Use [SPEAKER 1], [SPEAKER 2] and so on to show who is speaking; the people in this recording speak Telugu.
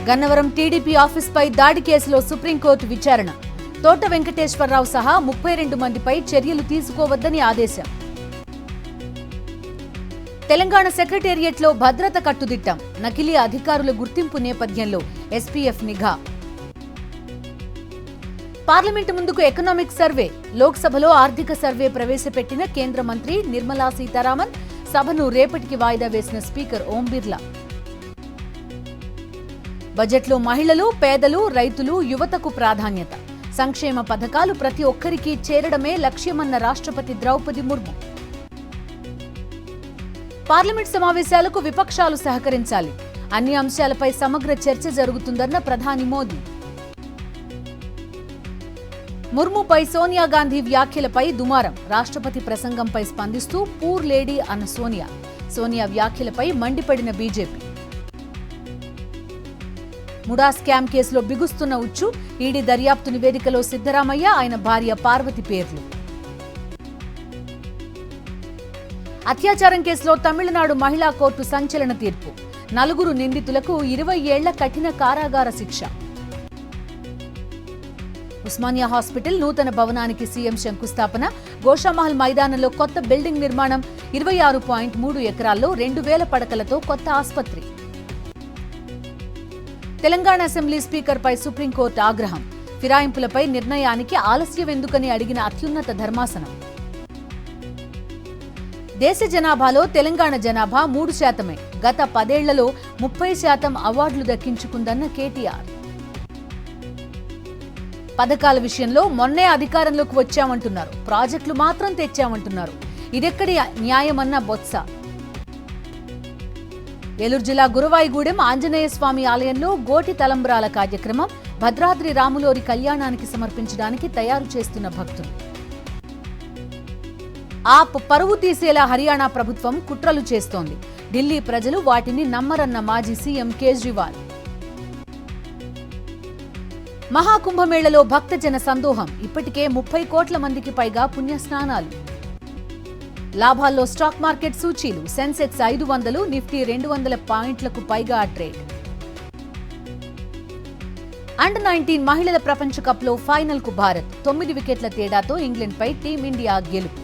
[SPEAKER 1] గన్నవరం టీడీపీ ఆఫీస్పై దాడి కేసులో సుప్రీంకోర్టు విచారణ. తోట వెంకటేశ్వరరావు సహా 32 మందిపై చర్యలు తీసుకోవద్దని ఆదేశం. తెలంగాణ సెక్రటేరియట్లో భద్రత కట్టుదిట్టం. నకిలీ అధికారుల గుర్తింపు నేపథ్యంలో ఎస్పీఎఫ్ నిఘా. పార్లమెంటు ముందుకు ఎకనామిక్ సర్వే. లోక్సభలో ఆర్థిక సర్వే ప్రవేశపెట్టిన కేంద్ర మంత్రి నిర్మలా సీతారామన్ సభను రేపటికి వాయిదా వేసిన స్పీకర్ ఓం బిర్లా. బడ్జెట్లో మహిళలు, పేదలు, రైతులు, యువతకు ప్రాధాన్యత. సంక్షేమ పథకాలు ప్రతి ఒక్కరికి చేరడమే లక్ష్యమన్న రాష్ట్రపతి ద్రౌపది ముర్ము. పార్లమెంట్ సమావేశాలకు విపక్షాలు సహకరించాలి. అన్ని అంశాలపై సమగ్ర చర్చ జరుగుతుందన్న ప్రధాని మోదీ. ముర్ముపై సోనియా గాంధీ వ్యాఖ్యలపై దుమారం. రాష్ట్రపతి ప్రసంగంపై స్పందిస్తూ పూర్ లేడీ అన్న సోనియా వ్యాఖ్యలపై మండిపడిన బీజేపీ. ముడా స్కామ్ కేసులో బిగుస్తున్న ఉచ్చు. ఈడీ దర్యాప్తు నివేదికలో సిద్దరామయ్య, ఆయన భార్య పార్వతి పేర్లు. అత్యాచారం కేసులో తమిళనాడు మహిళా కోర్టు సంచలన తీర్పు. 4 నిందితులకు 20 ఏళ్ల కఠిన కారాగార శిక్ష. ఉస్మానియా హాస్పిటల్ నూతన భవనానికి సీఎం శంకుస్థాపన. గోషామహల్ మైదానంలో కొత్త బిల్డింగ్ నిర్మాణం. 26.3 ఎకరాల్లో 2000 పడకలతో కొత్త ఆసుపత్రి. తెలంగాణ అసెంబ్లీ స్పీకర్పై సుప్రీంకోర్టు ఆగ్రహం. ఫిరాయింపులపై నిర్ణయానికి ఆలస్యం ఎందుకని అడిగిన అత్యున్నత ధర్మాసనం. దేశ జనాభాలో తెలంగాణ జనాభా 3%. గత 10 ఏళ్లలో 30% అవార్డులు దక్కించుకుందన్న కేటీఆర్. పథకాల విషయంలో మొన్నే అధికారంలోకి వచ్చామంటున్నారు, ప్రాజెక్టులు మాత్రం తెచ్చామంటున్నారు. ఇదెక్కడి న్యాయమన్న బొత్స. ఏలూరు జిల్లా గురవాయిగూడెం ఆంజనేయ స్వామి ఆలయంలో గోటి తలంబ్రాల కార్యక్రమం. భద్రాద్రి రాములోరి కళ్యాణానికి సమర్పించడానికి తయారు చేస్తున్న భక్తులు. ఆప్ పరువు తీసేలా హర్యానా ప్రభుత్వం కుట్రలు చేస్తోంది. ఢిల్లీ ప్రజలు వాటిని నమ్మరన్న మాజీ సీఎం కేజ్రీవాల్. మహాకుంభమేళలో భక్తజన సందోహం. ఇప్పటికే 30 కోట్ల మందికి పైగా పుణ్యస్నానాలు. లాభాల్లో స్టాక్ మార్కెట్ సూచీలు. సెన్సెక్స్ 500, నిఫ్టీ 200 పాయింట్లకు పైగా ట్రేడ్. అండర్-19 మహిళల ప్రపంచ కప్లో ఫైనల్కు భారత్. 9 వికెట్ల తేడాతో ఇంగ్లండ్పై టీమిండియా గెలుపు.